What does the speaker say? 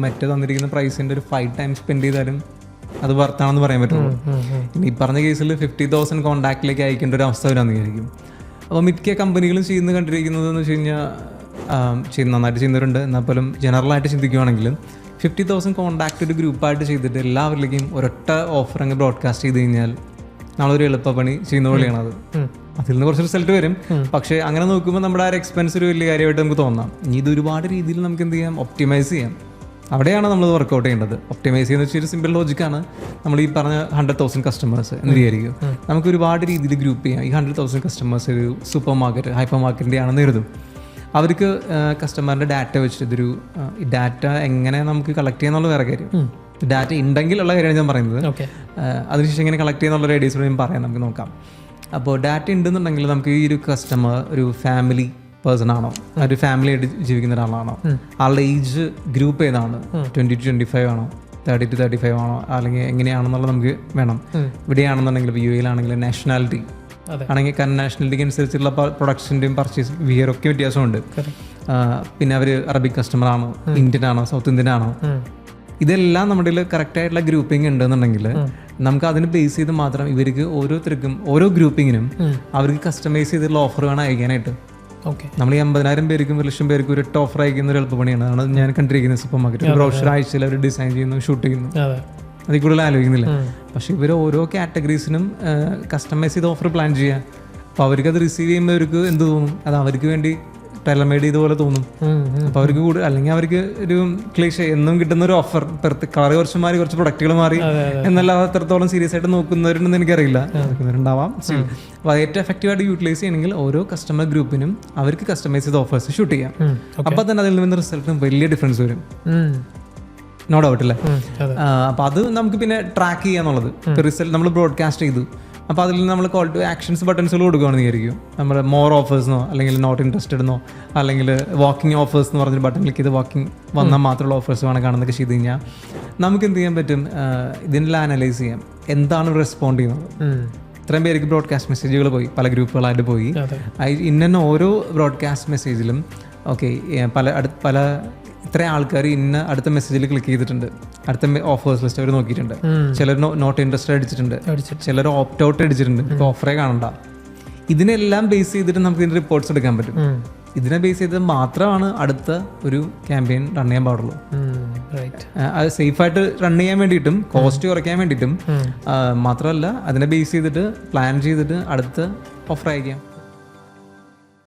മറ്റേ തന്നിരിക്കുന്ന പ്രൈസിൻ്റെ ഒരു 5 times സ്പെൻഡ് ചെയ്താലും അത് വർത്താണെന്ന് പറയാൻ പറ്റുള്ളൂ. ഇനി ഈ പറഞ്ഞ കേസിൽ 50,000 കോൺടാക്റ്റിലേക്ക് അയക്കേണ്ട ഒരു അവസ്ഥ വരാമെന്നായിരിക്കും. അപ്പോൾ മിക്ക കമ്പനികളും കണ്ടിരിക്കുന്നത് എന്ന് വെച്ച് കഴിഞ്ഞാൽ നന്നായിട്ട് ചെയ്യുന്നവരുണ്ട്. എന്നാൽ പോലും ജനറലായിട്ട് ചിന്തിക്കുകയാണെങ്കിലും 50,000 കോൺടാക്റ്റ് ഒരു ഗ്രൂപ്പായിട്ട് ചെയ്തിട്ട് എല്ലാവരിലേക്കും ഒരൊറ്റ ഓഫർ അങ്ങ് ബ്രോഡ്കാസ്റ്റ് ചെയ്ത് കഴിഞ്ഞാൽ നമ്മളൊരു എളുപ്പപ്പണി ചെയ്യുന്ന പോലെയാണ് അത്. അതിൽ നിന്ന് കുറച്ച് റിസൾട്ട് വരും. പക്ഷേ അങ്ങനെ നോക്കുമ്പോൾ നമ്മുടെ ആ ഒരു എക്സ്പെൻസ് ഒരു വലിയ കാര്യമായിട്ട് നമുക്ക് തോന്നാം. ഇനി ഇത് ഒരുപാട് രീതിയിൽ നമുക്ക് എന്ത് ചെയ്യാം, ഒപ്റ്റിമൈസ് ചെയ്യാം. അവിടെയാണ് നമ്മൾ വർക്കൗട്ട് ചെയ്യേണ്ടത്. ഒപ്റ്റിമൈസ് ചെയ്യുന്ന വെച്ചാൽ ഒരു സിമ്പിൾ ലോജിക്കാണ്. നമ്മൾ ഈ പറഞ്ഞ 100,000 കസ്റ്റമേഴ്സ് എന്ന് വിചാരിക്കും. നമുക്ക് ഒരുപാട് രീതിയിൽ ഗ്രൂപ്പ് ചെയ്യാം. ഈ 100,000 കസ്റ്റമേഴ്സ് ഒരു സൂപ്പർ മാർക്കറ്റ്, ഹൈപ്പർ മാർക്കറ്റിൻ്റെ ആണെന്ന് കരുതും. അവർക്ക് കസ്റ്റമറിൻ്റെ ഡാറ്റ വെച്ചിട്ട് ഇതൊരു ഡാറ്റ എങ്ങനെ നമുക്ക് കളക്ട് ചെയ്യാന്നുള്ള വേറെ കാര്യം. ഡാറ്റ ഉണ്ടെങ്കിലുള്ള കാര്യമാണ് ഞാൻ പറയുന്നത്. അതിനുശേഷം എങ്ങനെ കളക്ട് ചെയ്യുന്നുള്ള ഐഡിയസ് ഞാൻ പറയാം, നമുക്ക് നോക്കാം. അപ്പോൾ ഡാറ്റ ഉണ്ടെന്നുണ്ടെങ്കിൽ നമുക്ക് ഈ ഒരു കസ്റ്റമർ ഒരു ഫാമിലി പേഴ്സൺ ആണോ, ഒരു ഫാമിലി ആയിട്ട് ജീവിക്കുന്ന ഒരാളാണോ, ആളുടെ ഏജ് ഗ്രൂപ്പ് ഏതാണ്, 20 to 25 ആണോ, 30 to 35 ആണോ, അല്ലെങ്കിൽ എങ്ങനെയാണെന്നുള്ളത് നമുക്ക് വേണം. ഇവിടെയാണെന്നുണ്ടെങ്കിൽ യു എയിലാണെങ്കിൽ നാഷണാലിറ്റി ആണെങ്കിൽ കാരണം നാഷണാലിറ്റിക്ക് അനുസരിച്ചുള്ള പ്രൊഡക്ഷൻ്റെയും പർച്ചേസ് വിയറൊക്കെ വ്യത്യാസമുണ്ട്. പിന്നെ അവർ അറബിക് കസ്റ്റമർ ആണോ, ഇന്ത്യൻ ആണോ, സൗത്ത് ഇന്ത്യൻ ആണോ, ഇതെല്ലാം നമ്മുടെ കറക്റ്റായിട്ടുള്ള ഗ്രൂപ്പിംഗ് ഉണ്ടെന്നുണ്ടെങ്കിൽ നമുക്ക് അതിന് ബേസ് ചെയ്ത് മാത്രം ഇവർക്ക് ഓരോരുത്തർക്കും ഓരോ ഗ്രൂപ്പിങ്ങിനും അവർക്ക് കസ്റ്റമൈസ് ചെയ്തിട്ടുള്ള ഓഫർ വേണം അയക്കാനായിട്ട്. നമ്മൾ ഈ 50,000 പേർക്കും 1,00,000 പേർക്കും ഒരു 8 ഓഫർ അയക്കുന്ന ഒരു എളുപ്പപ്പണിയാണ്. അതാണ് ഞാൻ കണ്ടിരിക്കുന്നത്. സൂപ്പർ മാർക്കറ്റ് ബ്രോഷർ ആഴ്ചയിൽ അവർ ഡിസൈൻ ചെയ്യുന്നു, ഷൂട്ട് ചെയ്യുന്നു, അതിൽ കൂടുതൽ ആലോചിക്കുന്നില്ല. പക്ഷെ ഇവർ ഓരോ കാറ്റഗറീസിനും കസ്റ്റമൈസ് ചെയ്ത് ഓഫർ പ്ലാൻ ചെയ്യുക. അപ്പോൾ അവർക്ക് അത് റിസീവ് ചെയ്യുമ്പോൾ അവർക്ക് എന്ത് തോന്നും, അത് അവർക്ക് വേണ്ടി ടെലമേഡ് ചെയ്തപോലെ തോന്നും. അപ്പോൾ അവർക്ക് കൂടുതൽ, അല്ലെങ്കിൽ അവർക്ക് ഒരു ക്ലീഷേ എന്നും കിട്ടുന്ന ഒരു ഓഫർ, കളർ കുറച്ച് മാറി, കുറച്ച് പ്രൊഡക്റ്റുകൾ മാറി എന്നല്ല അത്രത്തോളം സീരിയസ് ആയിട്ട് നോക്കുന്നവരുണ്ടെന്ന് എനിക്കറിയില്ല, നോക്കുന്നവരുണ്ടാവാം. അപ്പോൾ ഏറ്റവും എഫക്റ്റീവായിട്ട് യൂട്ടിലൈസ് ചെയ്യണമെങ്കിൽ ഓരോ കസ്റ്റമർ ഗ്രൂപ്പിനും അവർക്ക് കസ്റ്റമൈസ് ചെയ്ത ഓഫേഴ്സ് ഷൂട്ട് ചെയ്യാം. അപ്പോൾ തന്നെ അതിൽ നിന്ന് റിസൾട്ടിന് വലിയ ഡിഫറൻസ് വരും, നോ ഡൗട്ട് അല്ലേ. അപ്പോൾ അത് നമുക്ക് പിന്നെ ട്രാക്ക് ചെയ്യാന്നുള്ളത്. റിസൾട്ട് നമ്മൾ ബ്രോഡ്കാസ്റ്റ് ചെയ്തു, അപ്പോൾ അതിൽ നമ്മൾ കോൾ ടു ആക്ഷൻസ് ബട്ടൺസുകൾ കൊടുക്കുകയാണെന്ന് വിചാരിക്കും. നമ്മൾ മോർ ഓഫേഴ്സെന്നോ അല്ലെങ്കിൽ നോട്ട് ഇൻട്രസ്റ്റഡ് എന്നോ അല്ലെങ്കിൽ വാക്കിംഗ് ഓഫേഴ്സ് എന്ന് പറഞ്ഞൊരു ബട്ടൺ ക്ലിക്ക് ചെയ്ത് വാക്കിംഗ് വന്നാൽ മാത്രമുള്ള ഓഫേഴ്സ് വേണം കാണുന്നതൊക്കെ ചെയ്ത് കഴിഞ്ഞാൽ നമുക്ക് എന്ത് ചെയ്യാൻ പറ്റും, ഇതിനെല്ലാം അനലൈസ് ചെയ്യാം എന്താണ് റെസ്പോണ്ട് ചെയ്യുന്നത്. ഇത്രയും പേർക്ക് ബ്രോഡ്കാസ്റ്റ് മെസ്സേജുകൾ പോയി, പല ഗ്രൂപ്പുകളായിട്ട് പോയി. ഇന്ന ഓരോ ബ്രോഡ്കാസ്റ്റ് മെസ്സേജിലും പല ഇത്രയും ആൾക്കാർ ഇന്ന അടുത്ത മെസ്സേജിൽ ക്ലിക്ക് ചെയ്തിട്ടുണ്ട്, അടുത്ത ഓഫേഴ്സ് ലിസ്റ്റ് അവർ നോക്കിയിട്ടുണ്ട്. ചിലർ നോട്ട് ഇൻട്രസ്റ്റഡ് അടിച്ചിട്ടുണ്ട്, ചിലർ ഓപ്റ്റ് ഔട്ട് അടിച്ചിട്ടുണ്ട്, ഓഫറേ കാണണ്ട. ഇതിനെല്ലാം ബേസ് ചെയ്തിട്ട് നമുക്ക് ഇതിൻ്റെ റിപ്പോർട്ട്സ് എടുക്കാൻ പറ്റും. ഇതിനെ ബേസ് ചെയ്ത് മാത്രമാണ് അടുത്ത ഒരു ക്യാമ്പയിൻ റൺ ചെയ്യാൻ പാടുള്ളൂ. അത് സേഫായിട്ട് റൺ ചെയ്യാൻ വേണ്ടിയിട്ടും കോസ്റ്റ് കുറയ്ക്കാൻ വേണ്ടിയിട്ടും മാത്രമല്ല, അതിനെ ബേസ് ചെയ്തിട്ട് പ്ലാൻ ചെയ്തിട്ട് അടുത്ത ഓഫർ അയക്കാം.